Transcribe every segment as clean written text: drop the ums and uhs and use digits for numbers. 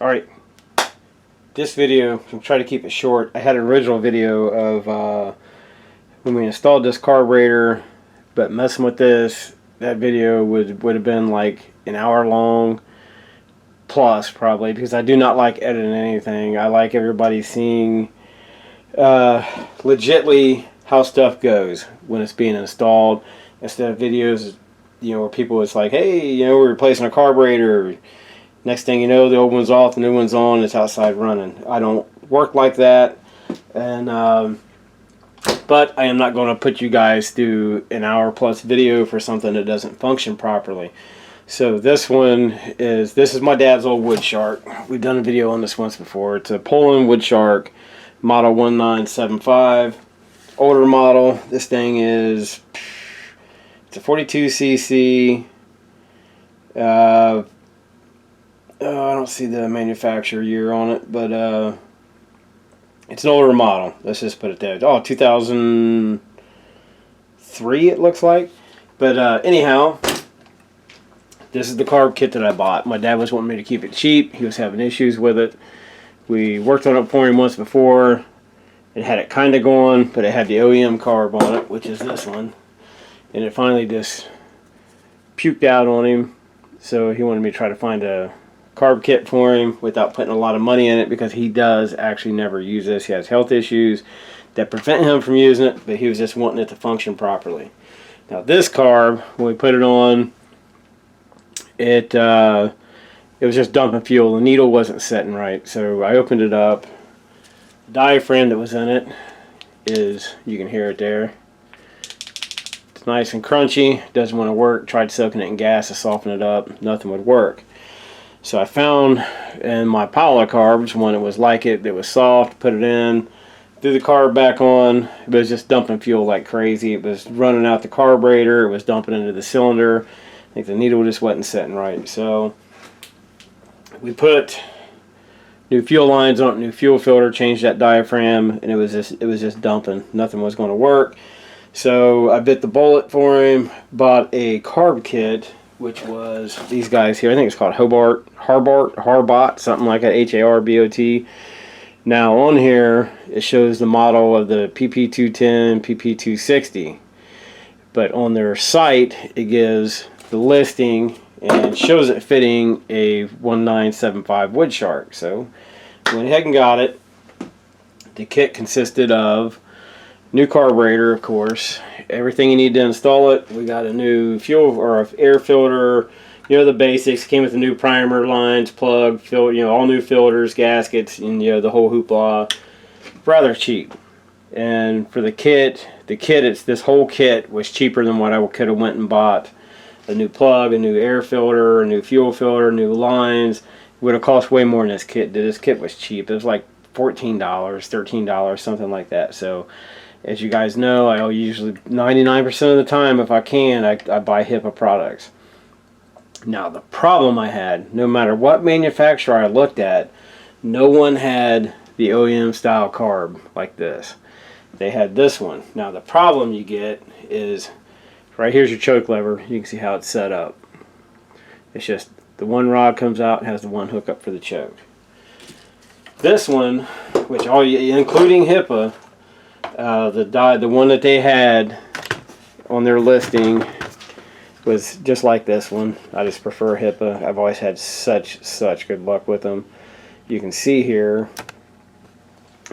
Alright, this video, I'm trying to keep it short. I had an original video of when we installed this carburetor, but messing with this, that video would have been like an hour long plus probably, because I do not like editing anything. I like everybody seeing legitly how stuff goes when it's being installed, instead of videos, you know, where people, it's like, hey, you know, we're replacing a carburetor. Next thing you know, the old one's off, the new one's on, it's outside running. I don't work like that, and but I am not going to put you guys through an hour plus video for something that doesn't function properly. So this is my dad's old Wood Shark. We've done a video on this once before. It's a Poulan Wood Shark, model 1975, older model. This thing is, it's a 42cc. I don't see the manufacturer year on it, but it's an older model. Let's just put it there. Oh, 2003 it looks like. But anyhow, this is the carb kit that I bought. My dad was wanting me to keep it cheap. He was having issues with it. We worked on it for him once before. It had it kind of going, but it had the OEM carb on it, which is this one. And it finally just puked out on him. So he wanted me to try to find a carb kit for him without putting a lot of money in it, because he does actually never use this. He has health issues that prevent him from using it, but he was just wanting it to function properly. Now this carb, when we put it on, it was just dumping fuel. The needle wasn't setting right, so I opened it up. The diaphragm that was in it is, you can hear it there, it's nice and crunchy, doesn't want to work. Tried soaking it in gas to soften it up, nothing would work. So I found in my pile of carbs one that was like it, that was soft, put it in, threw the carb back on. It was just dumping fuel like crazy. It was running out the carburetor, it was dumping into the cylinder. I think the needle just wasn't setting right. So we put new fuel lines on it, new fuel filter, changed that diaphragm, and it was just dumping. Nothing was going to work. So I bit the bullet for him, bought a carb kit, which was these guys here. I think it's called Harbot, something like that, H-A-R-B-O-T. Now on here, it shows the model of the PP210, PP260. But on their site, it gives the listing and shows it fitting a 1975 Wood Shark. So I went ahead and got it. The kit consisted of new carburetor, of course, everything you need to install it. We got a new fuel or air filter, you know, the basics. Came with a new primer, lines, plug, you know, all new filters, gaskets, and you know, the whole hoopla. Rather cheap. And for the kit, this whole kit was cheaper than what I could have went and bought. A new plug, a new air filter, a new fuel filter, new lines. It would have cost way more than this kit did. This kit was cheap. It was like $14, $13, something like that. So as you guys know, I usually 99% of the time, if I can, I buy HIPAA products. Now the problem I had, no matter what manufacturer I looked at, no one had the OEM style carb like this. They had this one. Now the problem you get is, right here's your choke lever. You can see how it's set up. It's just the one rod comes out and has the one hookup for the choke. This one, which including HIPAA, the one that they had on their listing was just like this one. I just prefer HIPAA. I've always had such good luck with them. You can see here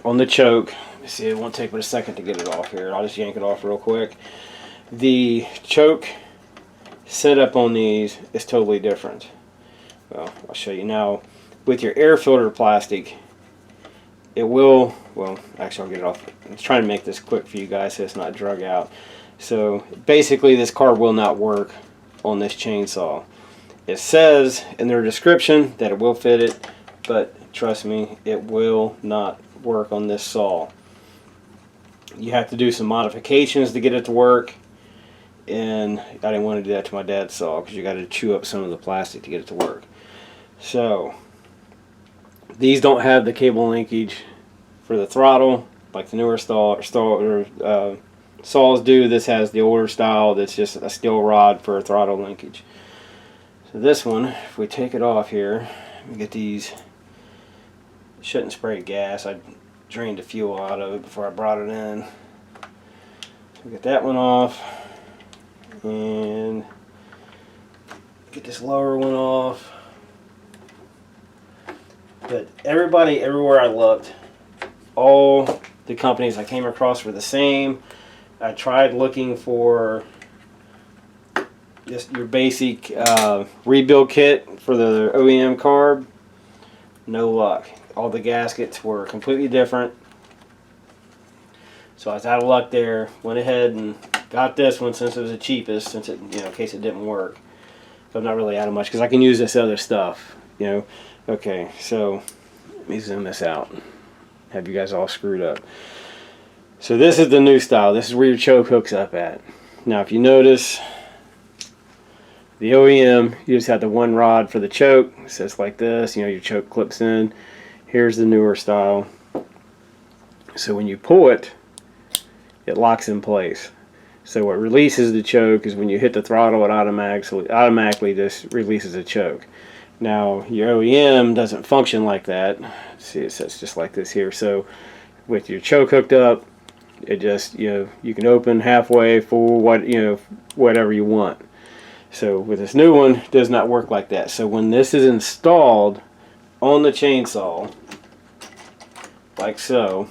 on the choke, let me see, it won't take but a second to get it off here. I'll just yank it off real quick. The choke setup on these is totally different. Well, I'll show you now. With your air filter plastic, it will, well, actually I'll get it off. I'm trying to make this quick for you guys so it's not drug out. So basically this carb will not work on this chainsaw. It says in their description that it will fit it, but trust me, it will not work on this saw. You have to do some modifications to get it to work, and I didn't want to do that to my dad's saw because you got to chew up some of the plastic to get it to work. So these don't have the cable linkage for the throttle like the newer saws do. This has the older style that's just a steel rod for a throttle linkage. So this one, if we take it off here, we get these Shouldn't spray gas. I drained the fuel out of it before I brought it in. So get that one off, and get this lower one off. But everybody, everywhere I looked, all the companies I came across were the same. I tried looking for just your basic rebuild kit for the OEM carb. No luck. All the gaskets were completely different. So I was out of luck there. Went ahead and got this one since it was the cheapest, since it, in case it didn't work. But I'm not really out of much because I can use this other stuff, Okay, so let me zoom this out. Have you guys all screwed up. So this is the new style. This is where your choke hooks up at. Now if you notice, the OEM, you just have the one rod for the choke. It says like this, your choke clips in. Here's the newer style. So when you pull it, it locks in place. So what releases the choke is when you hit the throttle, it automatically just releases the choke. Now your OEM doesn't function like that. See, it says just like this here. So with your choke hooked up, it just you can open halfway, full, whatever you want. So with this new one, it does not work like that. So when this is installed on the chainsaw, like so,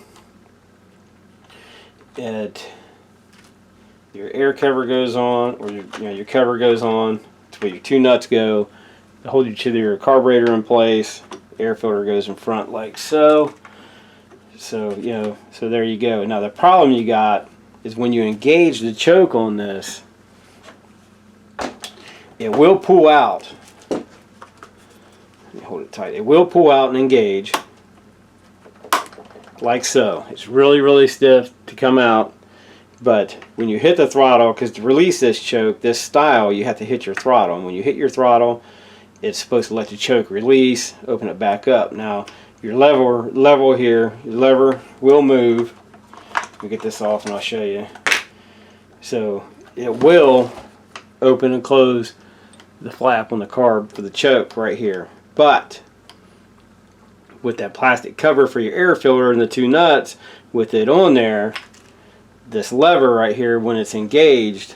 your air cover goes on, or your cover goes on to where your two nuts go to hold your carburetor in place. Air filter goes in front like so. So there you go. Now the problem you got is when you engage the choke on this, it will pull out. Let me hold it tight. It will pull out and engage like so. It's really, really stiff to come out. But when you hit the throttle, because to release this choke, this style, you have to hit your throttle. And when you hit your throttle, it's supposed to let the choke release, open it back up. Now, your lever here, your lever will move. Let me get this off and I'll show you. So it will open and close the flap on the carb for the choke right here. But with that plastic cover for your air filter and the two nuts, with it on there, this lever right here, when it's engaged,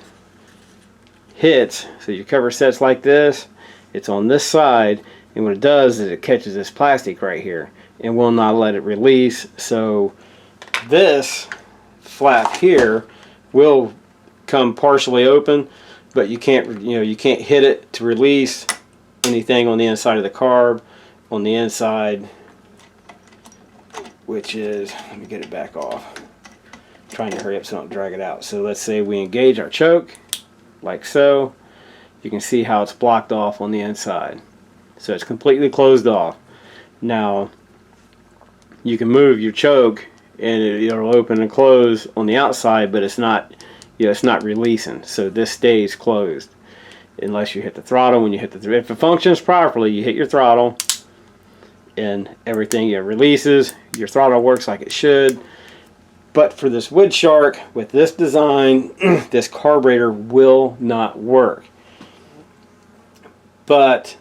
hits. So your cover sets like this. It's on this side, and what it does is it catches this plastic right here and will not let it release. So this flap here will come partially open, but you can't hit it to release anything on the inside of the carb. On the inside, which is, let me get it back off. I'm trying to hurry up so I don't drag it out. So let's say we engage our choke like so. You can see how it's blocked off on the inside. So it's completely closed off. Now you can move your choke and it'll open and close on the outside, but it's not releasing. So this stays closed unless you hit the throttle. When you hit the if it functions properly, you hit your throttle and everything releases. Your throttle works like it should. But for this Wood Shark with this design, this carburetor will not work. But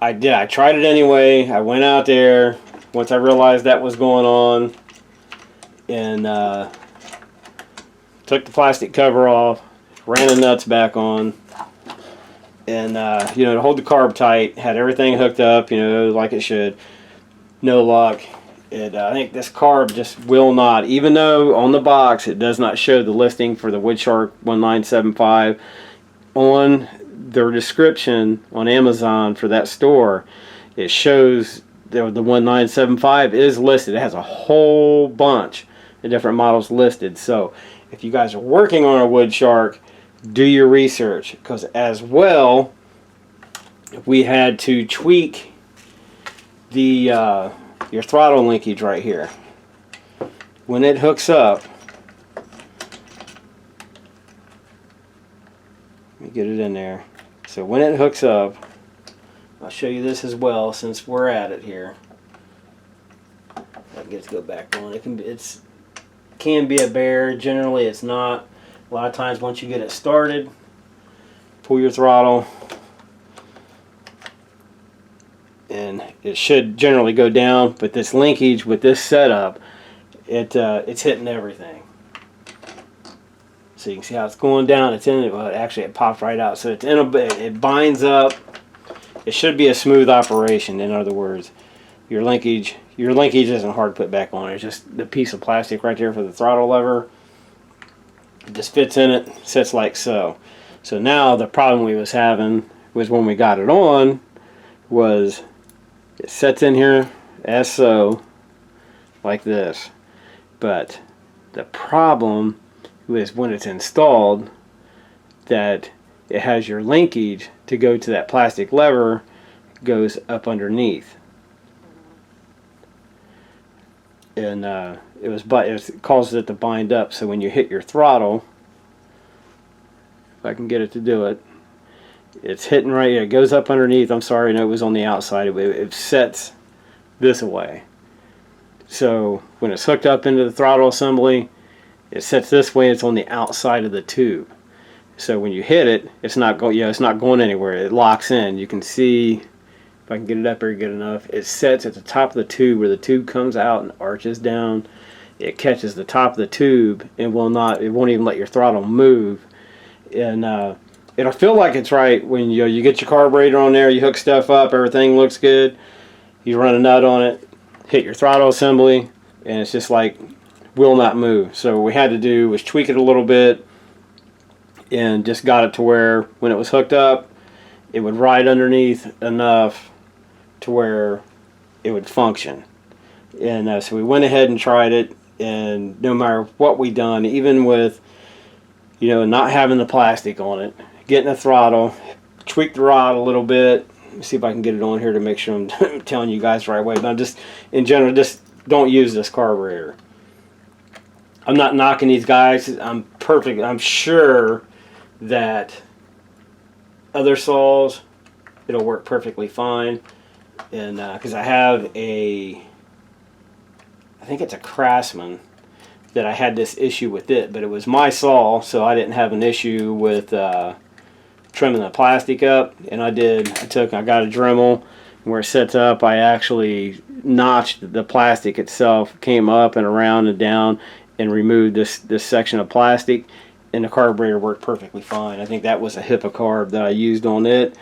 I tried it anyway. I went out there once I realized that was going on, and took the plastic cover off, ran the nuts back on, and to hold the carb tight, had everything hooked up, like it should. No luck. I think this carb just will not, even though on the box it does not show the listing for the Wood Shark 1975, on their description on Amazon for that store, it shows the 1975 is listed. It has a whole bunch of different models listed. So if you guys are working on a Wood Shark, do your research, because as well, we had to tweak the your throttle linkage right here. When it hooks up, let me get it in there. So when it hooks up, I'll show you this as well since we're at it here. I can get it to go back on. It can be a bear. Generally it's not. A lot of times once you get it started, pull your throttle, and it should generally go down, but this linkage with this setup, it's hitting everything. So you can see how it's going down. It's in it. Well, actually, it popped right out. So it's in a bit. It binds up. It should be a smooth operation. In other words, your linkage isn't hard to put back on. It's just the piece of plastic right there for the throttle lever. It just fits in it, sits like so. So now the problem we was having was when we got it on was it sets in here as so, like this. But the problem was when it's installed that it has your linkage to go to that plastic lever goes up underneath. And it causes it to bind up. So when you hit your throttle, if I can get it to do it, it's hitting right here. It goes up underneath. I'm sorry, no, it was on the outside. It sets this away. So when it's hooked up into the throttle assembly, it sets this way. It's on the outside of the tube. So when you hit it, it's not going. It's not going anywhere. It locks in. You can see, if I can get it up here good enough, it sets at the top of the tube where the tube comes out and arches down. It catches the top of the tube and it won't even let your throttle move. And it'll feel like it's right when you get your carburetor on there, you hook stuff up, everything looks good, you run a nut on it, hit your throttle assembly, and it's just like will not move. So what we had to do was tweak it a little bit and just got it to where when it was hooked up, it would ride underneath enough to where it would function. And so we went ahead and tried it, and no matter what we done, even with not having the plastic on it, getting the throttle, tweak the rod a little bit. Let me see if I can get it on here to make sure I'm telling you guys the right way. But I'm just, in general, just don't use this carburetor. I'm not knocking these guys. I'm sure that other saws, it'll work perfectly fine. And because I have I think it's a Craftsman, that I had this issue with it, but it was my saw, so I didn't have an issue with trimming the plastic up. And I got a Dremel, and where it sets up, I actually notched the plastic itself, came up and around and down, and removed this section of plastic, and the carburetor worked perfectly fine. I think that was a HIPAA carb that I used on it.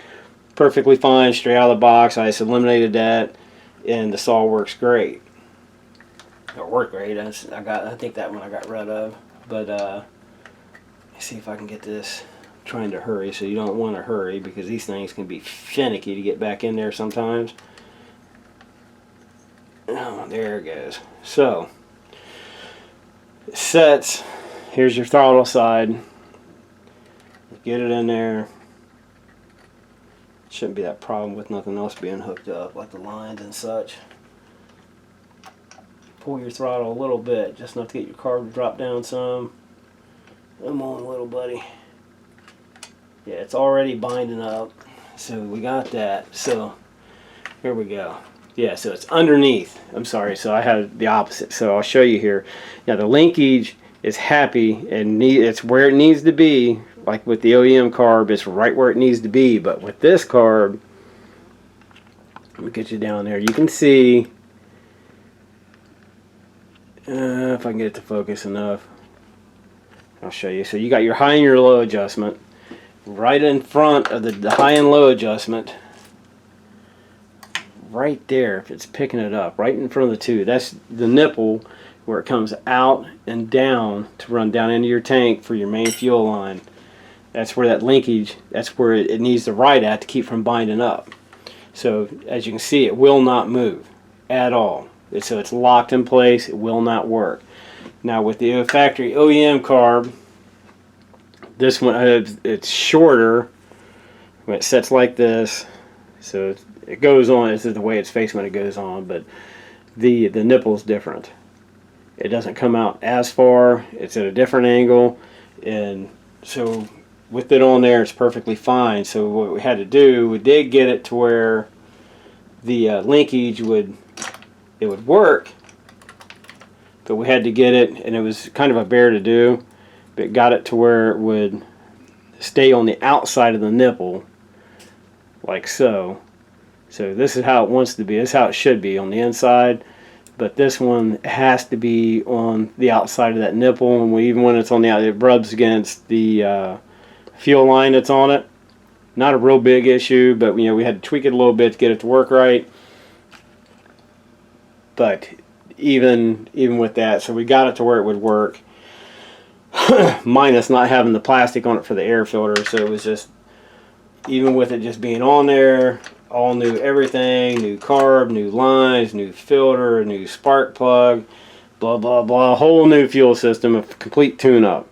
Perfectly fine, straight out of the box. I just eliminated that, and the saw works great. It worked great. I think that one I got rid of. But let's see if I can get this. I'm trying to hurry, so you don't want to hurry because these things can be finicky to get back in there sometimes. Oh, there it goes. So it sets. Here's your throttle side. Get it in there. Shouldn't be that problem with nothing else being hooked up, like the lines and such. Pull your throttle a little bit, just enough to get your carb to drop down some. Come on, little buddy. Yeah, it's already binding up. So we got that. So here we go. Yeah, so it's underneath. I'm sorry, so I had the opposite. So I'll show you here. Now the linkage is happy and it's where it needs to be. Like with the OEM carb, it's right where it needs to be. But with this carb, let me get you down there. You can see, if I can get it to focus enough, I'll show you. So you got your high and your low adjustment. Right in front of the high and low adjustment, right there, if it's picking it up, right in front of the tube, that's the nipple where it comes out and down to run down into your tank for your main fuel line. That's where that linkage, that's where it needs to ride at to keep from binding up. So as you can see, it will not move at all. So it's locked in place. It will not work. Now with the factory OEM carb, this one it's shorter. When it sets like this, so it goes on. This is the way it's facing when it goes on, but the nipple's different. It doesn't come out as far. It's at a different angle, and so with it on there, it's perfectly fine. So what we had to do, we did get it to where the linkage would work, but we had to get it, and it was kind of a bear to do, but got it to where it would stay on the outside of the nipple, like so. So this is how it wants to be. This is how it should be on the inside. But this one has to be on the outside of that nipple, and even when it's on the outside, it rubs against the fuel line that's on it. Not a real big issue, but you know, we had to tweak it a little bit to get it to work right. But even with that, so we got it to where it would work, minus not having the plastic on it for the air filter. So it was just, even with it just being on there, all new everything, new carb, new lines, new filter, new spark plug, blah blah blah, whole new fuel system, a complete tune-up.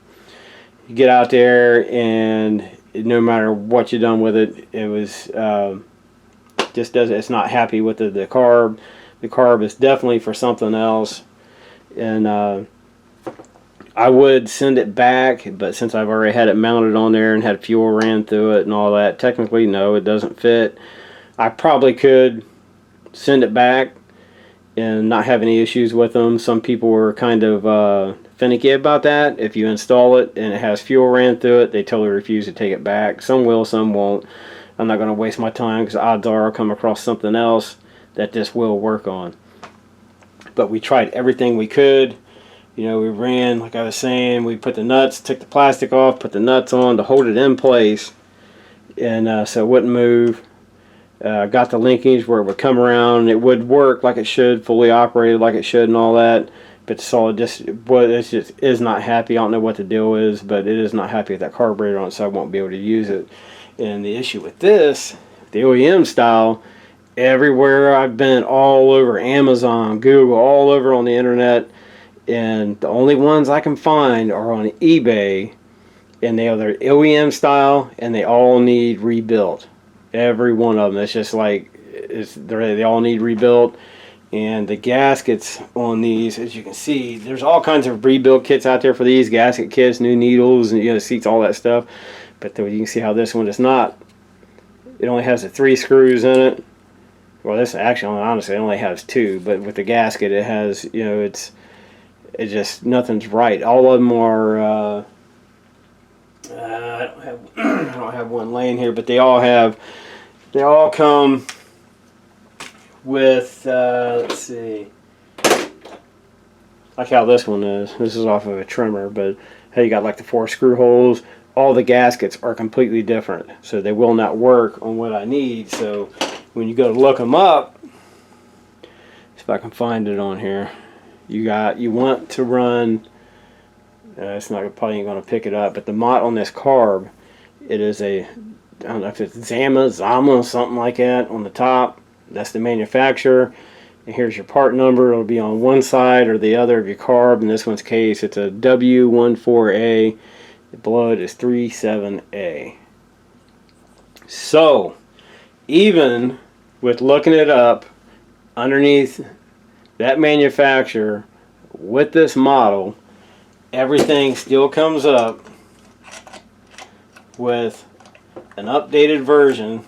You get out there, and no matter what you've done with it, it was just doesn't. It's not happy with the carb. The carb is definitely for something else, and I would send it back, but since I've already had it mounted on there and had fuel ran through it and all that, technically no, it doesn't fit. I probably could send it back and not have any issues with them. Some people were kind of finicky about that. If you install it and it has fuel ran through it, they totally refuse to take it back. Some will, some won't. I'm not going to waste my time, because odds are I'll come across something else that this will work on. But we tried everything we could. You know, we ran, like I was saying, we put the nuts, took the plastic off, put the nuts on to hold it in place, and so it wouldn't move. Got the linkage where it would come around and it would work like it should, fully operated like it should and all that. But the solid just is not happy. I don't know what the deal is, but it is not happy with that carburetor on it, so I won't be able to use it. And the issue with this, the OEM style, everywhere I've been, all over Amazon, Google, all over on the internet, and the only ones I can find are on eBay, and they are their OEM style, and they all need rebuilt. Every one of them. It's just like they all need rebuilt. And the gaskets on these, as you can see, there's all kinds of rebuild kits out there for these, gasket kits, new needles, and seats, all that stuff. But you can see how this one is not. It only has the 3 screws in it. Well, this actually, honestly, it only has 2. But with the gasket, it has, it's just, nothing's right. All of them are. I don't have one laying here, but they all come with, let's see, like how this one is. This is off of a trimmer, but hey, you got like the 4 screw holes. All the gaskets are completely different, so they will not work on what I need. So when you go to look them up, if I can find it on here, you want to run. It's not probably ain't going to pick it up, but the mod on this carb, it is I don't know if it's Zama, something like that on the top. That's the manufacturer. And here's your part number. It'll be on one side or the other of your carb. In this one's case, it's a W14A. Below it is 37A. So, even with looking it up, underneath that manufacturer, with this model, everything still comes up with an updated version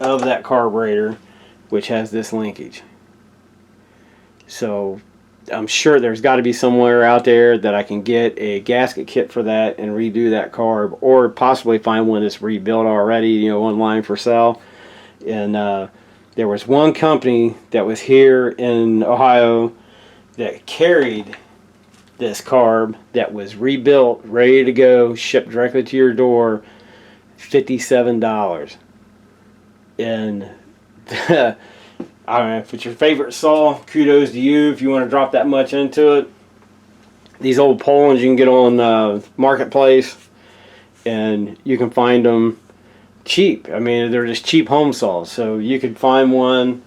of that carburetor, which has this linkage. So I'm sure there's got to be somewhere out there that I can get a gasket kit for that and redo that carb, or possibly find one that's rebuilt already, online for sale. And there was one company that was here in Ohio that carried this carb that was rebuilt, ready to go, shipped directly to your door, $57. And I don't know if it's your favorite saw, kudos to you if you want to drop that much into it. These old Poulans you can get on Marketplace, and you can find them cheap. I mean, they're just cheap home saws, so you could find one.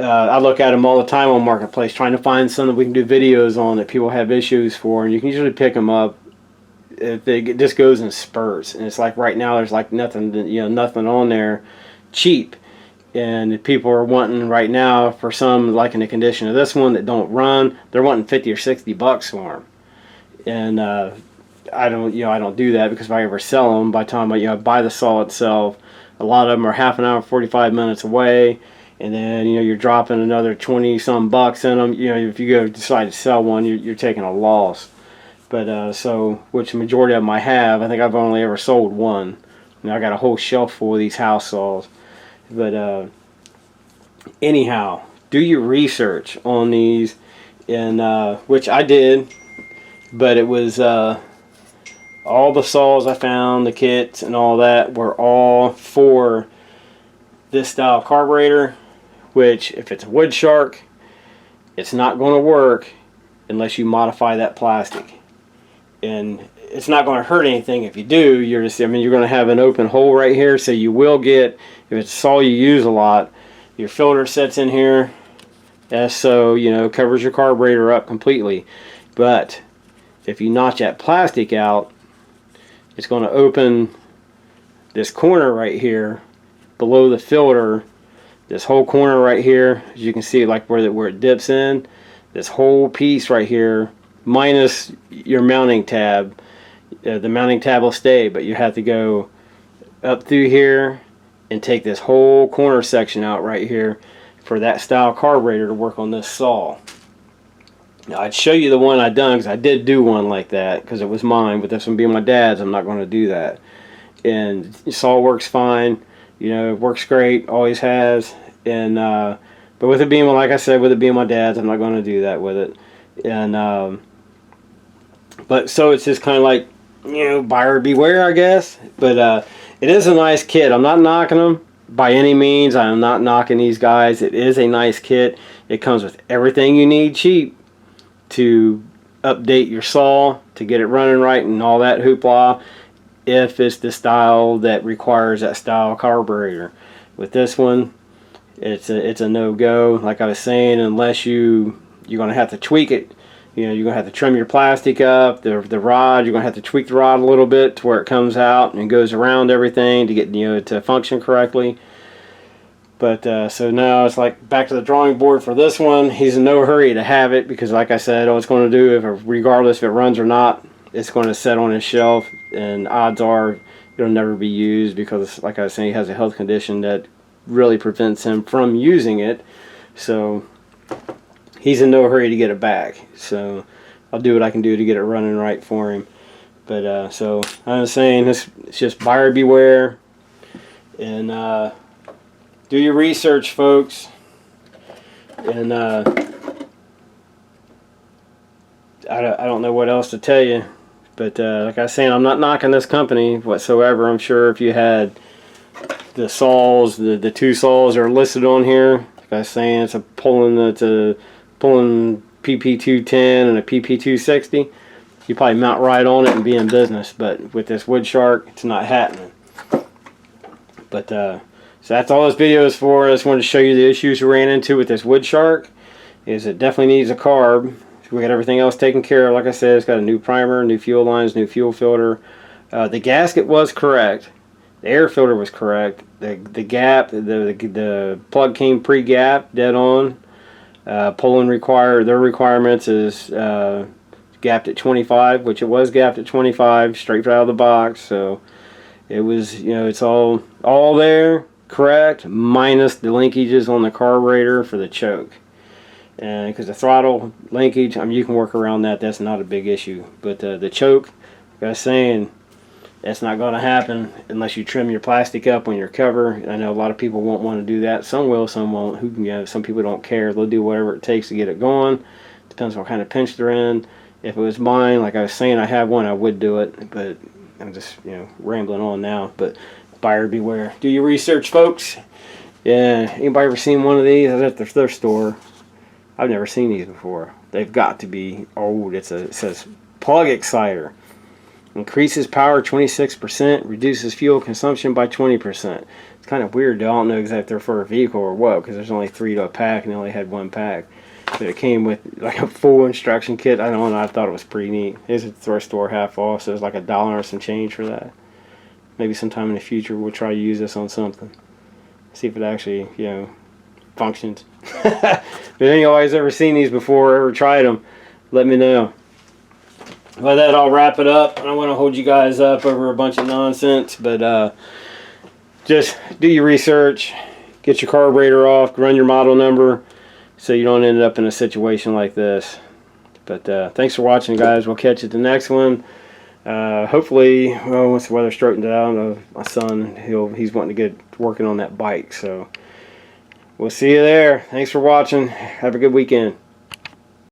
I look at them all the time on Marketplace, trying to find some that we can do videos on that people have issues for, and you can usually pick them up. It just goes in spurts, and it's like right now there's like nothing, nothing on there cheap, and people are wanting right now for some, like in the condition of this one that don't run, they're wanting $50 or $60 for them, and I don't do that, because if I ever sell them, by the time I buy the saw itself, a lot of them are half an hour, 45 minutes away. And then, you're dropping another 20-some bucks in them. If you decide to sell one, you're taking a loss. But, which the majority of them I have. I think I've only ever sold one. I got a whole shelf full of these house saws. But, anyhow, do your research on these, and which I did, but it was all the saws I found, the kits and all that were all for this style carburetor, which if it's a Wood Shark, it's not going to work unless you modify that plastic. And it's not going to hurt anything if you do. You're just, I mean, you're going to have an open hole right here, so you will get, if it's a saw you use a lot, your filter sets in here, so, you know, covers your carburetor up completely. But if you notch that plastic out, it's going to open this corner right here below the filter, this whole corner right here, as you can see, like where it dips in, this whole piece right here, minus your mounting tab. The mounting tab will stay, but you have to go up through here and take this whole corner section out right here for that style carburetor to work on this saw. Now, I'd show you the one I done, because I did do one like that because it was mine, but this one being my dad's, I'm not going to do that. And the saw works fine, you know, it works great, always has. And but with it being, like I said, with it being my dad's, I'm not going to do that with it. And but so it's just kind of like, you know, buyer beware, I guess. But it is a nice kit. I'm not knocking them by any means. I am not knocking these guys. It is a nice kit. It comes with everything you need cheap to update your saw, to get it running right and all that hoopla, if it's the style that requires that style carburetor. With this one, it's a no-go. Like I was saying, unless you're going to have to tweak it. You know, you're going to have to trim your plastic up, the rod, you're going to have to tweak the rod a little bit to where it comes out and goes around everything to get, you know, to function correctly. But so now it's like back to the drawing board for this one. He's in no hurry to have it because, like I said, all it's going to do, regardless if it runs or not, it's going to set on his shelf, and odds are it'll never be used because, like I was saying, he has a health condition that really prevents him from using it. So he's in no hurry to get it back. So I'll do what I can do to get it running right for him. But so I'm saying it's just buyer beware, and do your research, folks. And I don't know what else to tell you. But like I was saying, I'm not knocking this company whatsoever. I'm sure if you had the saws, the two saws are listed on here. Like I was saying, it's a Poulan PP210 and a PP260. You probably mount right on it and be in business. But with this Wood Shark, it's not happening. But so that's all this video is for. I just wanted to show you the issues we ran into with this Wood Shark. Is it definitely needs a carb. We got everything else taken care of. Like I said, it's got a new primer, new fuel lines, new fuel filter. The gasket was correct. The air filter was correct. The gap, the plug came pre-gap, dead on. Poulan their requirements is gapped at 25, which it was gapped at 25 straight out of the box. So it was, you know, it's all there, correct, minus the linkages on the carburetor for the choke. And because the throttle linkage, I mean, you can work around that. That's not a big issue. But the choke, like I was saying, that's not going to happen unless you trim your plastic up on your cover. I know a lot of people won't want to do that. Some will, some won't. You know, some people don't care. They'll do whatever it takes to get it going. Depends what kind of pinch they're in. If it was mine, like I was saying, I have one, I would do it. But I'm just, you know, rambling on now. But buyer beware. Do your research, folks. Yeah, anybody ever seen one of these? I was at the thrift store. I've never seen these before. They've got to be old. It says plug exciter. Increases power 26%, reduces fuel consumption by 20%. It's kind of weird. I don't know exactly if they're for a vehicle or what, because there's only 3 to a pack and they only had 1 pack. But it came with like a full instruction kit. I don't know. I thought it was pretty neat. It was at the thrift store half off, so it was like $1 or some change for that. Maybe sometime in the future we'll try to use this on something. See if it actually, you know, functions. If anybody's ever seen these before, ever tried them, let me know. By that, I'll wrap it up. I don't want to hold you guys up over a bunch of nonsense, but just do your research, get your carburetor off, run your model number, so you don't end up in a situation like this. But thanks for watching, guys. We'll catch you at the next one. Hopefully, well, once the weather straightens out, my son, he's wanting to get working on that bike, so We'll see you there. Thanks for watching. Have a good weekend.